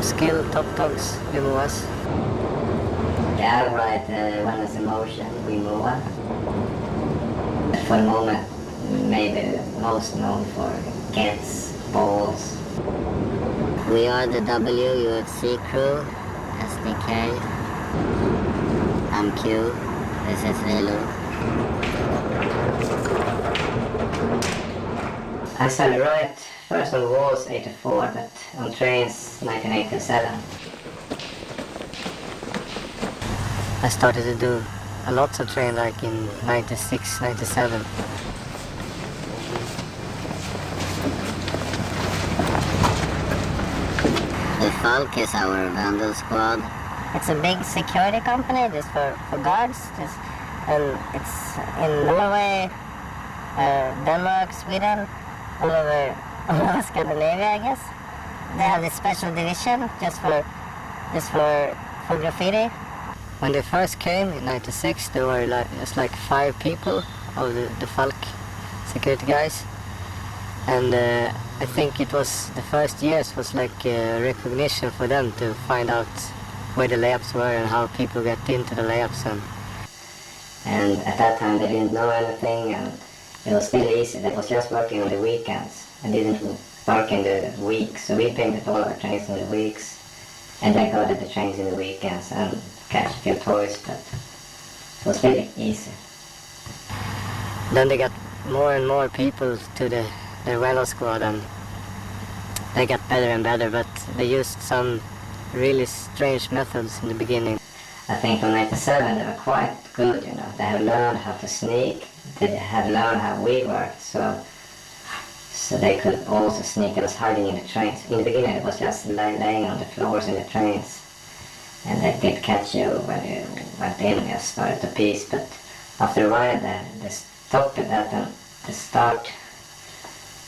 some skilled top dogs we move us. Yeah, right. When it's in motion, we move on. For the moment, maybe most known for gets, balls. We are the WUFC crew, SDK. I'm Q. This is Rilu. I started right first on walls 84, but on trains 1987. I started to do a lot of train like in 96, 97. The Falk is our vandal squad. It's a big security company just for guards. And it's in Norway, Denmark, Sweden, all over Scandinavia, I guess. They have this special division just for graffiti. When they first came in 96, there were just like 5 people of the Falk security guys. And I think it was the first years was like recognition for them to find out where the layups were and how people get into the layups. And at that time they didn't know anything, and it was still easy. They was just working on the weekends and didn't work in the weeks. So we painted all our trains in the weeks, and they guarded the trains in the weekends and catch a few toys, but it was really easy. Then they got more and more people to the rental squad, and they got better and better, but they used some really strange methods in the beginning. I think from 97 they were quite good, you know. They have learned how to sneak, they have learned how we worked, so they could also sneak. It was hiding in the trains. In the beginning it was just laying on the floors in the trains, and they did catch you when you went in and started to piece, but after a while they stopped at that and they start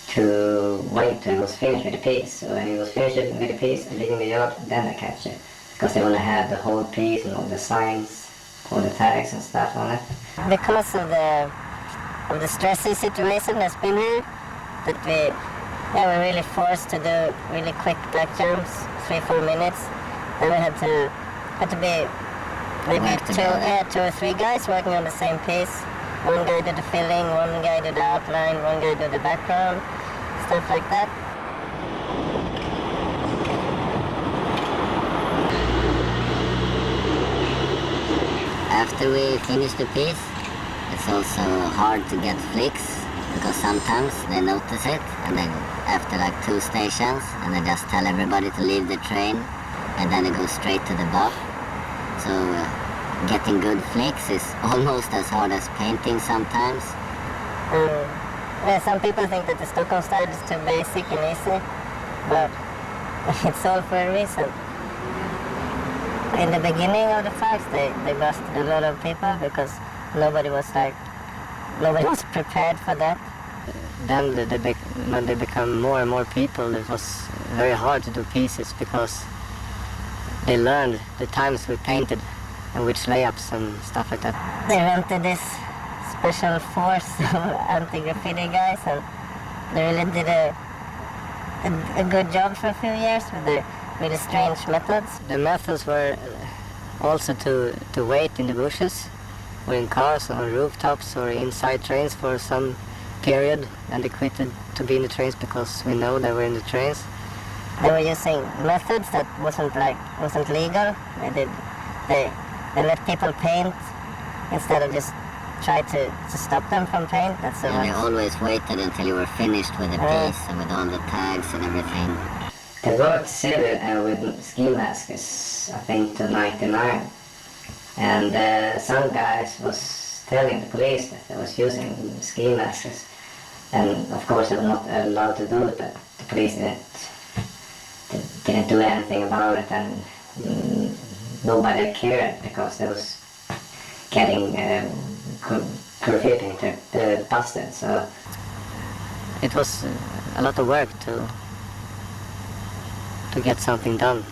to wait till he was finished with the piece. So when he was finished with the piece and leaving the yard, then they catch it. Because they want to have the whole piece and all the signs, all the tags and stuff on it. Because of the stressy situation that's been here, that we were really forced to do really quick black jumps, 3-4 minutes. Then we had to be maybe 2 or 3 guys working on the same piece. One guy did the filling, one guy did the outline, one guy did the background, stuff like that. After we finish the piece, it's also hard to get flicks because sometimes they notice it and then after like 2 stations and they just tell everybody to leave the train and then it goes straight to the buff. So getting good flicks is almost as hard as painting sometimes. Yeah, some people think that the Stockholm style is too basic and easy, but it's all for a reason. In the beginning of the fights, they busted a lot of people because nobody was prepared for that. Then when they become more and more people, it was very hard to do pieces because they learned the times we painted and which layups and stuff like that. They rented this special force of anti-graffiti guys, and they really did a good job for a few years with their really strange methods. The methods were also to wait in the bushes or in cars or on rooftops or inside trains for some period, and they quitted to be in the trains because we know they were in the trains. They were using methods that wasn't legal. They let people paint instead of just try to stop them from paint. That's and they always waited until you were finished with the piece and with all the tags and everything. They worked civil with ski masks, I think, to 99. And some guys was telling the police that they was using ski masks. And of course they were not allowed to do it, but the police didn't do anything about it, and nobody cared because they was getting graffiti busted. So it was a lot of work to get something done.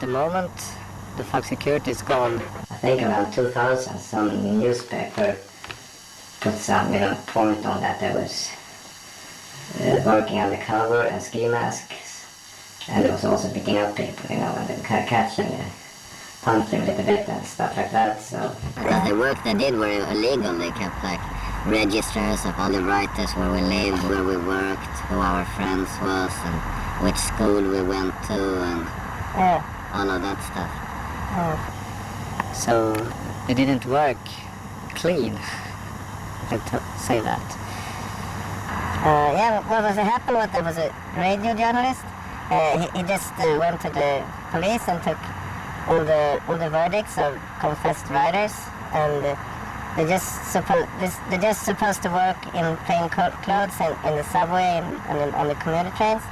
the moment the Falk security is gone. I think around 2000 some newspaper put some point on that there was working undercover and ski masks, and it was also picking up people, and then catching punching a little bit and stuff like that. So Because the work they did were illegal. They kept like registers of all the writers, where we lived, where we worked, who our friends was, and which school we went to, and all of that stuff. So it didn't work clean, I can say that. What was happened was there was a radio journalist. He just went to the police and took all the verdicts of confessed writers, and they're just supposed to work in plain clothes in the subway and on the commuter trains,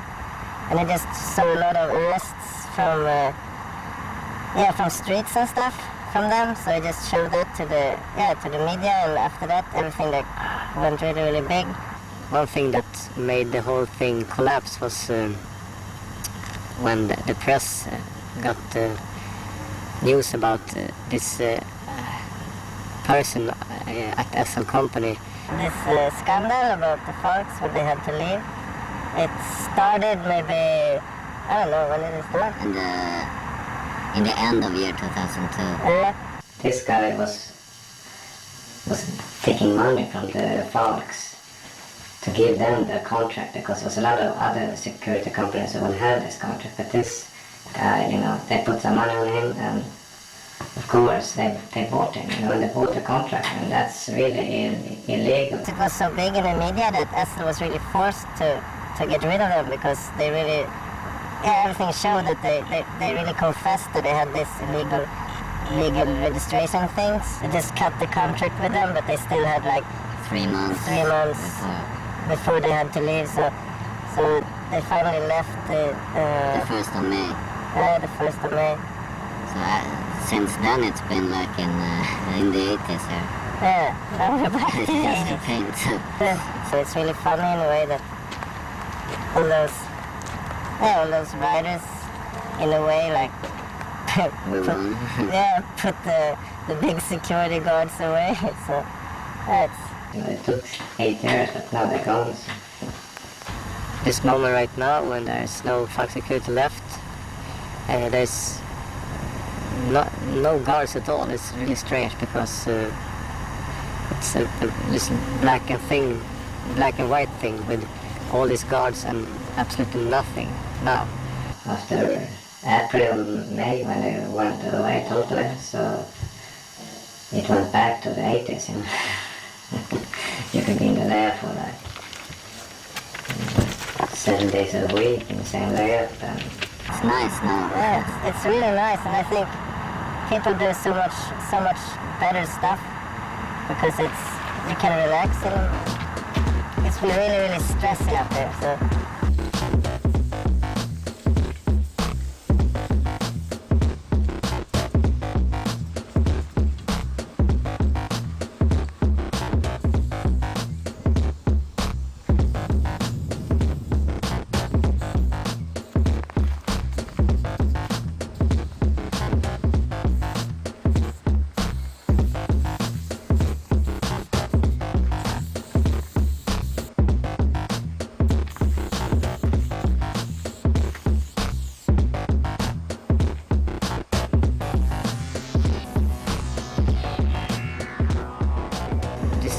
and they just saw a lot of arrests from streets and stuff from them. So I just showed that to the media, and after that everything went really, really big. One thing that made the whole thing collapse was when the press got news about this person at SL Company. This scandal about the folks when they had to leave, it started maybe, I don't know, when did it start? In the end of year 2002. this guy was taking money from the Falks to give them the contract, because there was a lot of other security companies who would have this contract, but this guy, they put some money on him, and of course they bought him, and they bought the contract, and that's really illegal. It was so big in the media that Esther was really forced to get rid of them, because they really, everything showed that they really confessed that they had this illegal registration things. They just cut the contract with them, but they still had like 3 months. 3 months before they had to leave. So they finally left The 1st of May. the 1st of May. So since then it's been like in the 80s here. Now we're back to It's the just a 80s. pain too. So it's really funny in a way that all those writers, in a way, like We won. put the big security guards away. So it's It took 8 years, but now they're gone. This moment right now, when there's no Falk security left, there's no guards at all. It's really strange, because it's this black and white thing with all these guards and absolutely nothing now. After April, May, when they went away totally, so it went back to the 80s, You could be in there for like 7 days a week in the same layout. It's nice now. it's really nice, and I think people do so much better stuff, because you can relax, and it's really, really stressy out there. So.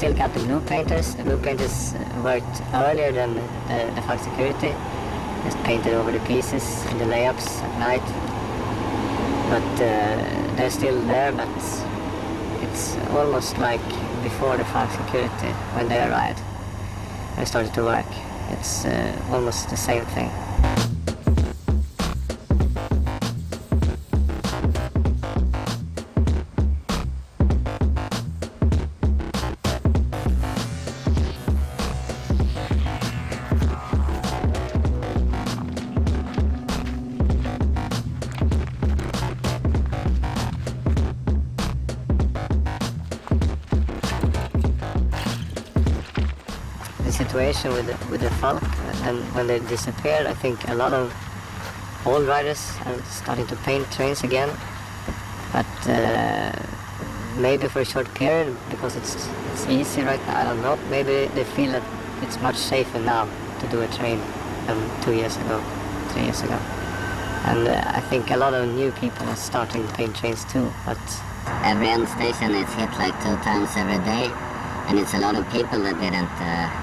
Still got the blue painters. The blue painters worked earlier than the Falk security. Just painted over the pieces in the layups at night. But they're still there, but it's almost like before the Falk security, when they arrived. I started to work. It's almost the same thing. situation with the Falk, and when they disappeared, I think a lot of all riders are starting to paint trains again, but maybe for a short period because it's easy right now. I don't know. Maybe they feel that it's much safer now to do a train than 2 years ago, 3 years ago. And I think a lot of new people are starting to paint trains too, but Every end station is hit like 2 times every day, and it's a lot of people that didn't,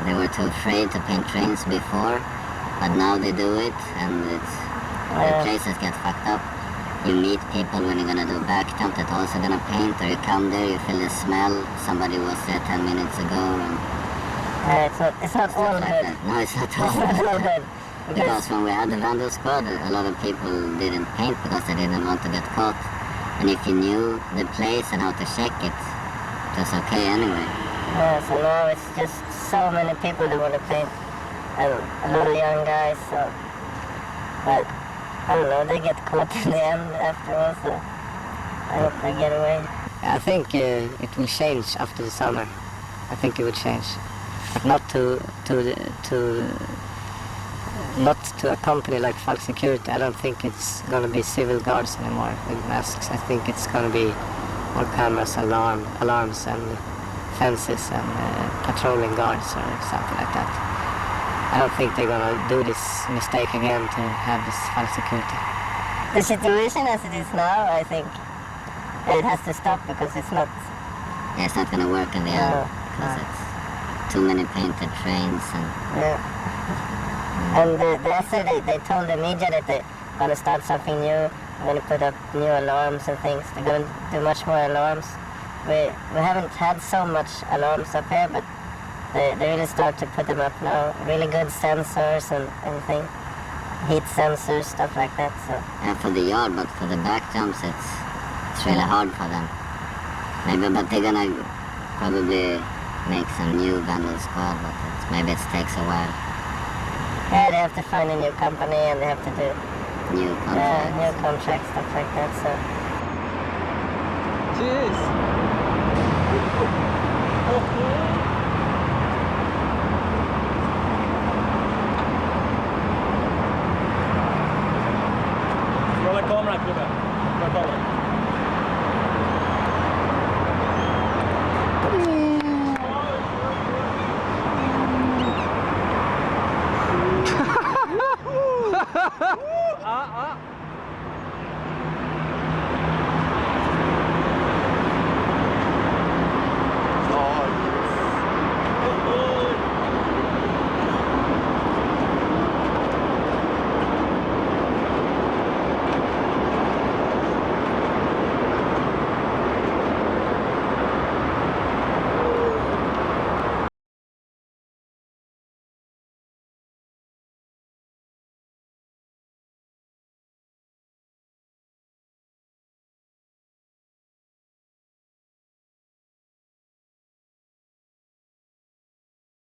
they were too afraid to paint trains before, but now they do it, and the places get fucked up. You meet people when you're gonna do back jump that also gonna paint, or you come there, you feel the smell, somebody was there 10 minutes ago, and it's not all like good. that. No, it's not all It's not all good. good. Because when we had the Vandal squad, a lot of people didn't paint because they didn't want to get caught. And if you knew the place and how to check it, it was okay anyway. So now it's just so many people that want to paint, and a lot of young guys. So, but I don't know, they get caught in the end after all. So I hope they get away. I think it will change after the summer. I think it will change, but not not to a company like Falk Security. I don't think it's going to be civil guards anymore with masks. I think it's going to be more cameras, alarms and fences and patrolling guards or something like that. I don't think they're going to do this mistake again to have this Falk Security. The situation as it is now, I think it has to stop because it's not. Yeah, it's not going to work in the end No. because it's too many painted trains and And they told the media that they're going to start something new. They're going to put up new alarms and things. They're going to do much more alarms. We haven't had so much alarms up here, but they really start to put them up now. Really good sensors and everything. Heat sensors, stuff like that. So yeah, for the yard, but for the back jumps, it's really hard for them. Maybe, but they're going to probably make some new Vandal squad, but maybe it takes a while. yeah, they have to find a new company and they have to do New contracts. new contracts, stuff like that. So. Cheers!